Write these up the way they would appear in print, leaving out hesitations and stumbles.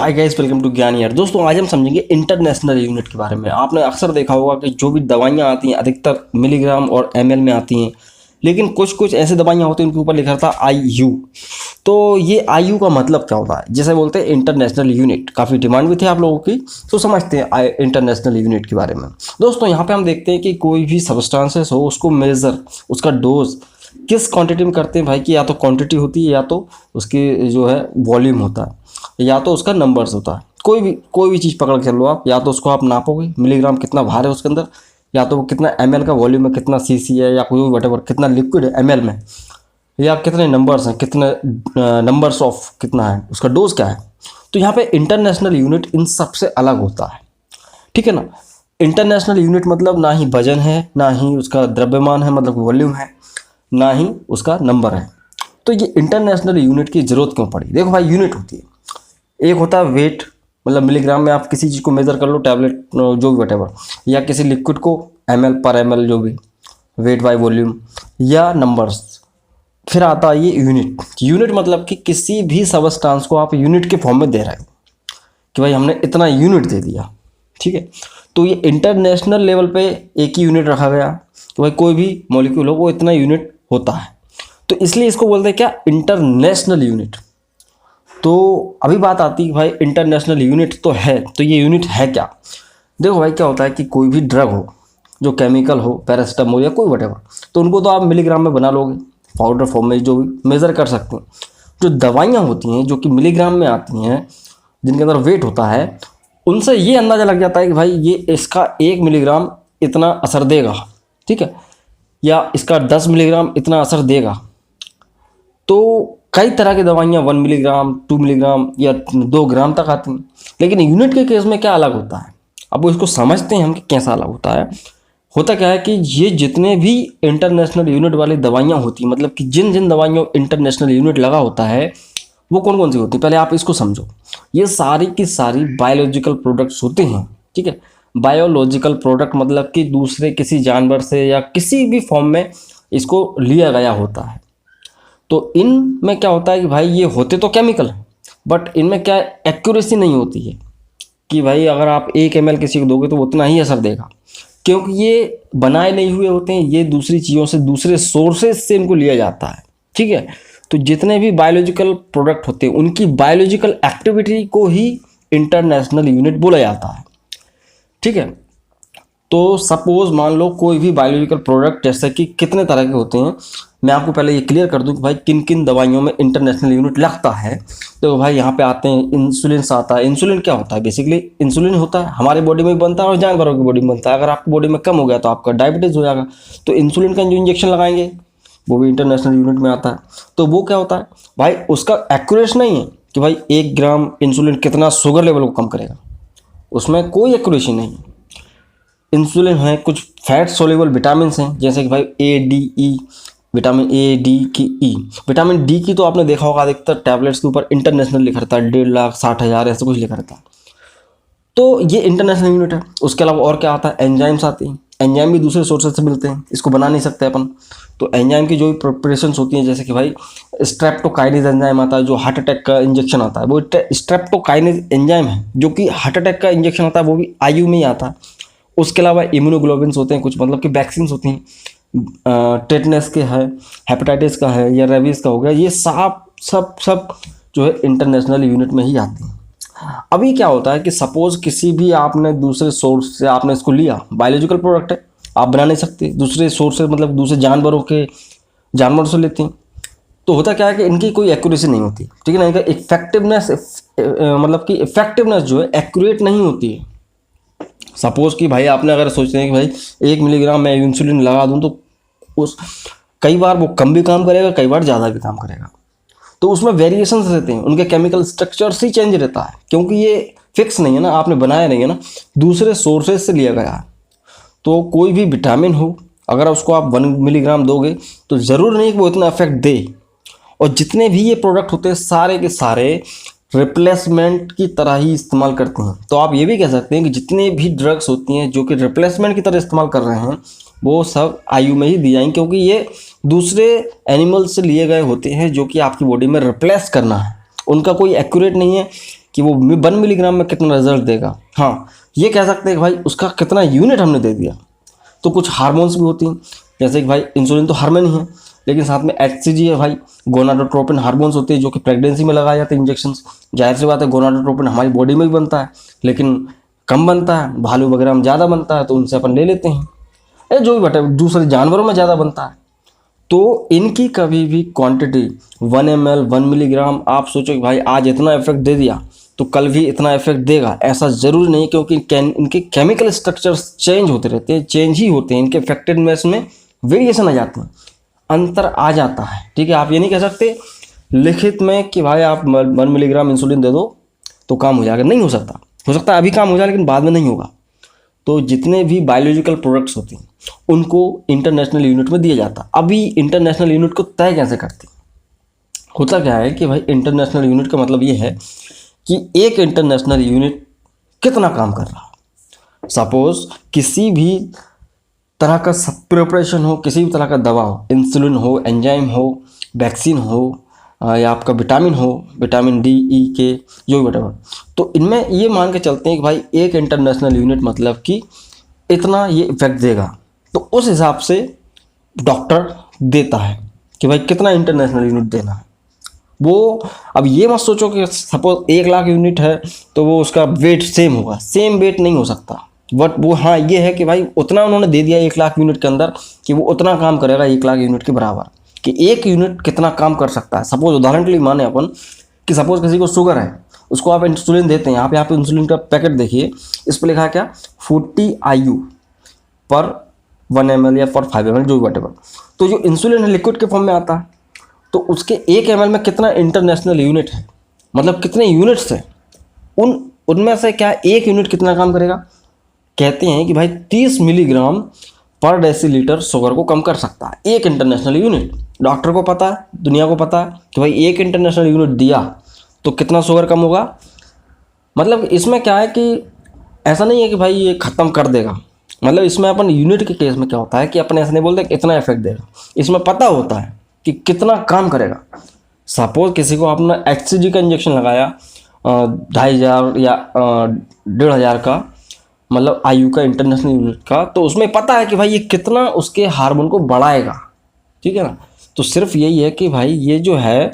Hi guys, welcome to ज्ञान यार। दोस्तों आज हम समझेंगे इंटरनेशनल यूनिट के बारे में। आपने अक्सर देखा होगा कि जो भी दवाइयाँ आती हैं अधिकतर मिलीग्राम और एमएल में आती हैं, लेकिन कुछ कुछ ऐसे दवाइयाँ होती हैं उनके ऊपर लिखा रहता है आईयू। तो ये आईयू का मतलब क्या होता है, जिसे बोलते हैं इंटरनेशनल यूनिट। काफ़ी डिमांड भी थी आप लोगों की, तो समझते हैं इंटरनेशनल यूनिट के बारे में। दोस्तों यहाँ पे हम देखते हैं कि कोई भी सब्सटेंसेस हो उसको मेज़र, उसका डोज किस क्वांटिटी में करते हैं भाई, कि या तो क्वांटिटी होती है या तो उसकी जो है वॉल्यूम होता है या तो उसका नंबर्स होता है। कोई भी चीज़ पकड़ के चल लो आप, या तो उसको आप नापोगे मिलीग्राम कितना भार है उसके अंदर, या तो वो कितना एमएल का वॉल्यूम है, कितना सीसी है, या कोई वटेवर कितना लिक्विड है एमएल में, या कितने नंबर्स हैं, कितने नंबर्स ऑफ कितना है, उसका डोज क्या है। तो यहाँ पे इंटरनेशनल यूनिट इन सबसे अलग होता है, ठीक है ना। इंटरनेशनल यूनिट मतलब ना ही वजन है, ना ही उसका द्रव्यमान है मतलब वॉल्यूम है, ना ही उसका नंबर है। तो ये इंटरनेशनल यूनिट की ज़रूरत क्यों पड़ी? देखो भाई, यूनिट होती है, एक होता है वेट, मतलब मिलीग्राम में आप किसी चीज़ को मेज़र कर लो, टैबलेट जो भी वटेवर, या किसी लिक्विड को एमएल पर एमएल जो भी, वेट बाय वॉल्यूम, या नंबर्स। फिर आता है ये यूनिट। यूनिट मतलब कि किसी भी सबस्टांस को आप यूनिट के फॉर्म में दे रहे हो कि भाई हमने इतना यूनिट दे दिया, ठीक है। तो ये इंटरनेशनल लेवल पे एक ही यूनिट रखा गया, तो भाई कोई भी मॉलिक्यूल हो वो इतना यूनिट होता है, तो इसलिए इसको बोलते हैं क्या, इंटरनेशनल यूनिट। तो अभी बात आती है भाई इंटरनेशनल यूनिट तो है, तो ये यूनिट है क्या। देखो भाई, क्या होता है कि कोई भी ड्रग हो, जो केमिकल हो, पैरासिटामोल या कोई वटेवर, तो उनको तो आप मिलीग्राम में बना लोगे, पाउडर फॉर्म में जो भी मेज़र कर सकते हैं। जो दवाइयाँ होती हैं जो कि मिलीग्राम में आती हैं, जिनके अंदर वेट होता है, उनसे ये अंदाज़ा लग जाता है कि भाई ये इसका 1 मिलीग्राम इतना असर देगा, ठीक है, या इसका 10 मिलीग्राम इतना असर देगा। तो कई तरह की दवाइयाँ 1 मिलीग्राम, 2 मिलीग्राम या 2 ग्राम तक आती हैं, लेकिन यूनिट के केस में क्या अलग होता है, अब वो इसको समझते हैं हम कि कैसा अलग होता है। होता क्या है कि ये जितने भी इंटरनेशनल यूनिट वाली दवाइयाँ होती हैं, मतलब कि जिन जिन दवाइयों इंटरनेशनल यूनिट लगा होता है, वो कौन कौन सी होती है, पहले आप इसको समझो। ये सारी की सारी बायोलॉजिकल प्रोडक्ट्स होते हैं, ठीक है। बायोलॉजिकल प्रोडक्ट मतलब कि दूसरे किसी जानवर से या किसी भी फॉर्म में इसको लिया गया होता है। तो इनमें क्या होता है कि भाई ये होते तो केमिकल हैं, बट इनमें क्या एक्यूरेसी नहीं होती है कि भाई अगर आप 1 ml किसी को दोगे तो उतना ही असर देगा, क्योंकि ये बनाए नहीं हुए होते हैं, ये दूसरी चीज़ों से, दूसरे सोर्सेज से इनको लिया जाता है, ठीक है। तो जितने भी बायोलॉजिकल प्रोडक्ट होते हैं उनकी बायोलॉजिकल एक्टिविटी को ही इंटरनेशनल यूनिट बोला जाता है, ठीक है। तो सपोज मान लो कोई भी बायोलॉजिकल प्रोडक्ट, जैसे कि कितने तरह के होते हैं, मैं आपको पहले ये क्लियर कर दूं कि भाई किन किन दवाइयों में इंटरनेशनल यूनिट लगता है। तो भाई यहाँ पे आते हैं, इंसुलिन आता है। इंसुलिन क्या होता है, बेसिकली इंसुलिन होता है हमारे बॉडी में बनता है और जानवरों की बॉडी में बनता है। अगर आपकी बॉडी में कम हो गया तो आपका डायबिटीज़ हो जाएगा, तो इंसुलिन का जो इंजेक्शन लगाएंगे वो भी इंटरनेशनल यूनिट में आता है। तो वो क्या होता है भाई, उसका एक्यूरेट नहीं है कि भाई 1 ग्राम इंसुलिन कितना शुगर लेवल को कम करेगा, उसमें कोई एक्यूरेसी नहीं है। इंसुलिन है, कुछ फैट सोल्यूबल विटामिन हैं, जैसे कि भाई A D E, vitamin A D की ई। विटामिन डी की तो आपने देखा होगा अधिकतर टैबलेट्स के ऊपर इंटरनेशनल लिखा रहता है, 1,60,000 ऐसा कुछ लिखा रहता है। तो ये इंटरनेशनल यूनिट है। उसके अलावा और क्या आता है, एंजाइम्स आती हैं। एंजाइम भी दूसरे सोर्सेज से मिलते हैं, इसको बना नहीं सकते अपन। तो एंजाइम की जो भी प्रिपरेशंस होती हैं, जैसे कि भाई स्ट्रेप्टोकाइनेज एंजाइम आता है, जो हार्ट अटैक का इंजेक्शन आता है, वो स्ट्रेप्टोकाइनेज एंजाइम है जो कि हार्ट अटैक का इंजेक्शन आता है, वो भी आयु में ही आता है। उसके अलावा इम्यूनोग्लोबिन्स होते हैं कुछ, मतलब कि वैक्सीन्स होती हैं, टेटनस के है, हेपेटाइटिस का है, या रेबीज़ का हो गया, ये सब जो है इंटरनेशनल यूनिट में ही आती हैं। अभी क्या होता है कि सपोज किसी भी आपने दूसरे सोर्स से आपने इसको लिया, बायोलॉजिकल प्रोडक्ट है, आप बना नहीं सकते, दूसरे सोर्स से मतलब दूसरे जानवरों से लेते हैं। तो होता क्या है कि इनकी कोई एक्यूरेसी नहीं होती, ठीक है ना। इनका इफेक्टिवनेस मतलब कि इफेक्टिवनेस जो है एक्यूरेट नहीं होती है। सपोज कि भाई आपने अगर सोचते हैं कि भाई 1 मिलीग्राम मैं इंसुलिन लगा दूं, तो उस कई बार वो कम भी काम करेगा, कई बार ज़्यादा भी काम करेगा। तो उसमें वेरिएशंस रहते हैं, उनके केमिकल स्ट्रक्चर्स ही चेंज रहता है, क्योंकि ये फिक्स नहीं है ना, आपने बनाया नहीं है ना, दूसरे सोर्सेज से लिया गया है। तो कोई भी विटामिन हो, अगर उसको आप 1 मिलीग्राम दोगे तो ज़रूर नहीं कि वो इतना इफेक्ट दे। और जितने भी ये प्रोडक्ट होते हैं सारे के सारे रिप्लेसमेंट की तरह ही इस्तेमाल करते हैं। तो आप ये भी कह सकते हैं कि जितने भी ड्रग्स होती हैं जो कि रिप्लेसमेंट की तरह इस्तेमाल कर रहे हैं, वो सब आयु में ही दी जाएंगी, क्योंकि ये दूसरे एनिमल से लिए गए होते हैं जो कि आपकी बॉडी में रिप्लेस करना है। उनका कोई एक्यूरेट नहीं है कि वो 1 मिलीग्राम में कितना रिजल्ट देगा। हाँ, ये कह सकते हैं कि भाई उसका कितना यूनिट हमने दे दिया। तो कुछ हार्मोन्स भी होती हैं, जैसे कि भाई इंसुलिन तो हार्मोन ही है, लेकिन साथ में HCG है भाई, गोनाडोट्रोपिन हार्मोन्स होते हैं जो कि प्रेगनेंसी में लगाए जाते हैं इंजेक्शन। जाहिर सी बात है गोनाडोट्रोपिन हमारी बॉडी में भी बनता है, लेकिन कम बनता है, भालू वगैरह में ज़्यादा बनता है, तो उनसे अपन ले लेते हैं। जो भी बटे दूसरे जानवरों में ज़्यादा बनता है। तो इनकी कभी भी क्वांटिटी 1 ml 1 मिलीग्राम, आप सोचो कि भाई आज इतना इफेक्ट दे दिया तो कल भी इतना इफेक्ट देगा, ऐसा ज़रूरी नहीं, क्योंकि इनके केमिकल स्ट्रक्चर्स चेंज होते रहते हैं, चेंज ही होते हैं, इनके इफेक्टिवनेस में वेरिएशन आ जाते हैं, अंतर आ जाता है। ठीक है, आप ये नहीं कह सकते लिखित में कि भाई आप 1 मिलीग्राम इंसुलिन दे दो तो काम हो जाएगा, नहीं हो सकता। हो सकता है अभी काम हो जाए लेकिन बाद में नहीं होगा। तो जितने भी बायोलॉजिकल प्रोडक्ट्स होते हैं उनको इंटरनेशनल यूनिट में दिया जाता है। अभी इंटरनेशनल यूनिट को तय कैसे करते हैं? होता क्या है कि भाई इंटरनेशनल यूनिट का मतलब ये है कि एक इंटरनेशनल यूनिट कितना काम कर रहा है। सपोज किसी भी तरह का प्रिपरेशन हो, किसी भी तरह का दवा हो, इंसुलिन हो, एंजाइम हो, वैक्सीन हो, या आपका विटामिन हो, विटामिन D, E, K, जो भी वटेवर, तो इनमें ये मान के चलते हैं कि भाई एक इंटरनेशनल यूनिट मतलब कि इतना ये इफेक्ट देगा। तो उस हिसाब से डॉक्टर देता है कि भाई कितना इंटरनेशनल यूनिट देना है। वो अब ये मत सोचो कि सपोज 1 लाख यूनिट है तो वो उसका वेट सेम होगा, सेम वेट नहीं हो सकता। बट वो हाँ ये है कि भाई उतना उन्होंने दे दिया 1 लाख यूनिट के अंदर कि वो उतना काम करेगा 1 लाख यूनिट के बराबर, कि एक यूनिट कितना काम कर सकता है। सपोज उदाहरण के लिए माने अपन कि सपोज किसी को शुगर है, उसको आप इंसुलिन देते हैं, आप यहाँ पे इंसुलिन का पैकेट देखिए, इस पर लिखा है क्या 40 IU पर 1 ml या पर 5 ml, जो भी वटेवर। तो जो इंसुलिन है लिक्विड के फॉर्म में आता है, तो उसके 1 ml में कितना इंटरनेशनल यूनिट है, मतलब कितने यूनिट्स हैं, उनमें से क्या एक यूनिट कितना काम करेगा। कहते हैं कि भाई 30 मिलीग्राम पर डेसीलीटर शुगर को कम कर सकता है एक इंटरनेशनल यूनिट। डॉक्टर को पता है, दुनिया को पता है कि भाई एक इंटरनेशनल यूनिट दिया तो कितना शुगर कम होगा। मतलब इसमें क्या है कि ऐसा नहीं है कि भाई ये ख़त्म कर देगा, मतलब इसमें अपन यूनिट के केस में क्या होता है कि अपन ऐसा नहीं बोलते कि इतना इफेक्ट देगा, इसमें पता होता है कि कितना काम करेगा। सपोज किसी को आपने HCG का इंजेक्शन लगाया 2500 या 1500 का, मतलब IU का इंटरनेशनल यूनिट का, तो उसमें पता है कि भाई ये कितना उसके हार्मोन को बढ़ाएगा। ठीक है ना, तो सिर्फ यही है कि भाई ये जो है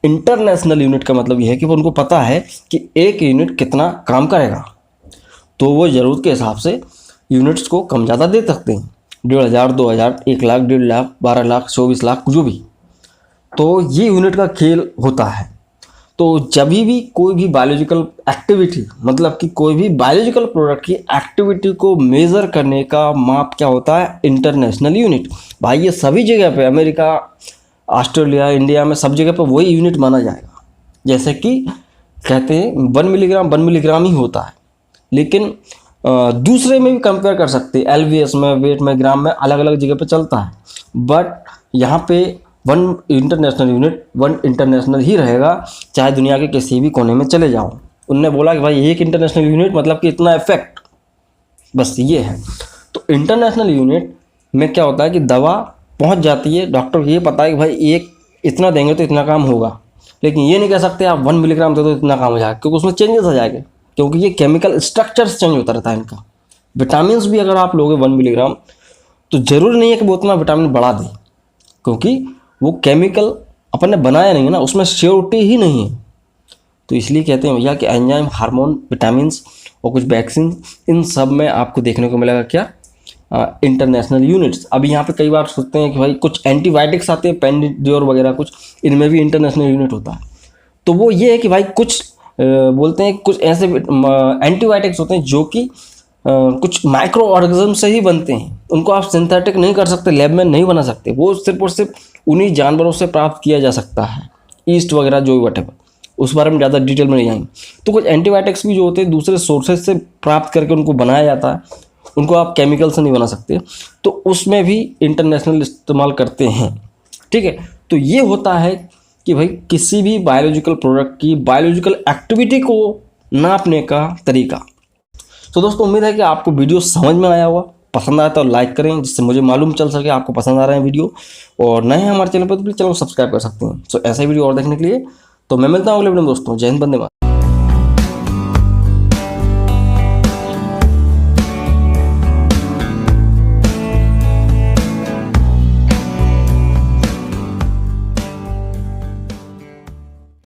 इंटरनेशनल यूनिट का मतलब ये है कि वो उनको पता है कि एक यूनिट कितना काम करेगा, तो वो ज़रूरत के हिसाब से यूनिट्स को कम ज़्यादा दे सकते हैं, 1500, 2000, 1 लाख, 1.5 लाख, 12 लाख, 24 लाख, जो भी। तो ये यूनिट का खेल होता है। तो जब भी कोई भी बायोलॉजिकल एक्टिविटी, मतलब कि कोई भी बायोलॉजिकल प्रोडक्ट की एक्टिविटी को मेज़र करने का माप क्या होता है, इंटरनेशनल यूनिट। भाई ये सभी जगह पे, अमेरिका, ऑस्ट्रेलिया, इंडिया में सब जगह पे वही यूनिट माना जाएगा। जैसे कि कहते हैं 1 मिलीग्राम 1 मिलीग्राम ही होता है, लेकिन दूसरे में भी कंपेयर कर सकते हैं, LVS में, वेट में, ग्राम में, अलग अलग जगह पे चलता है। बट यहाँ पे 1 इंटरनेशनल यूनिट 1 इंटरनेशनल ही रहेगा, चाहे दुनिया के किसी भी कोने में चले जाओ। उनने बोला कि भाई एक इंटरनेशनल यूनिट मतलब कि इतना इफेक्ट, बस ये है। तो इंटरनेशनल यूनिट में क्या होता है कि दवा पहुंच जाती है, डॉक्टर को ये पता है कि भाई एक इतना देंगे तो इतना काम होगा, लेकिन ये नहीं कह सकते आप 1 मिलीग्राम दे दो इतना काम हो जाएगा, क्योंकि उसमें चेंजेस आ जाएंगे, क्योंकि ये केमिकल स्ट्रक्चर्स चेंज होता रहता है इनका। विटामिन भी अगर आप लोगे 1 मिलीग्राम तो ज़रूरी नहीं है कि वो उतना विटामिन बढ़ा दे, क्योंकि वो केमिकल अपन ने बनाया नहीं है ना, उसमें श्योरिटी ही नहीं है। तो इसलिए कहते हैं भैया कि एंजाइम, हार्मोन, विटामिन्स और कुछ वैक्सीन, इन सब में आपको देखने को मिलेगा क्या, इंटरनेशनल यूनिट्स। अभी यहाँ पे कई बार सोचते हैं कि भाई कुछ एंटीबायोटिक्स आते हैं, पेंडिड्योर वगैरह, कुछ इनमें भी इंटरनेशनल यूनिट होता है। तो वो ये है कि भाई कुछ बोलते हैं कुछ ऐसे एंटीबायोटिक्स होते हैं जो कि कुछ माइक्रो ऑर्गेनिज्म से ही बनते हैं, उनको आप सिंथेटिक नहीं कर सकते, लैब में नहीं बना सकते, वो सिर्फ और सिर्फ उन्हीं जानवरों से प्राप्त किया जा सकता है, ईस्ट वगैरह जो भी वटेवर, उस बारे में ज़्यादा डिटेल में नहीं जाएंगे। तो कुछ एंटीबायोटिक्स भी जो होते हैं दूसरे सोर्सेज से प्राप्त करके उनको बनाया जाता है, उनको आप केमिकल से नहीं बना सकते, तो उसमें भी इंटरनेशनल इस्तेमाल करते हैं। ठीक है, तो ये होता है कि भाई किसी भी बायोलॉजिकल प्रोडक्ट की बायोलॉजिकल एक्टिविटी को नापने का तरीका। तो दोस्तों उम्मीद है कि आपको वीडियो समझ में आया होगा, पसंद आया तो लाइक करें, जिससे मुझे मालूम चल सके आपको पसंद आ रहे हैं वीडियो, और नए हैं हमारे चैनल पर तो प्लीज़ चैनल को सब्सक्राइब कर सकते हैं। सो ऐसा ही वीडियो और देखने के लिए तो मैं मिलता हूँ अगले वीडियो में दोस्तों। जय हिंद, वंदे मातरम।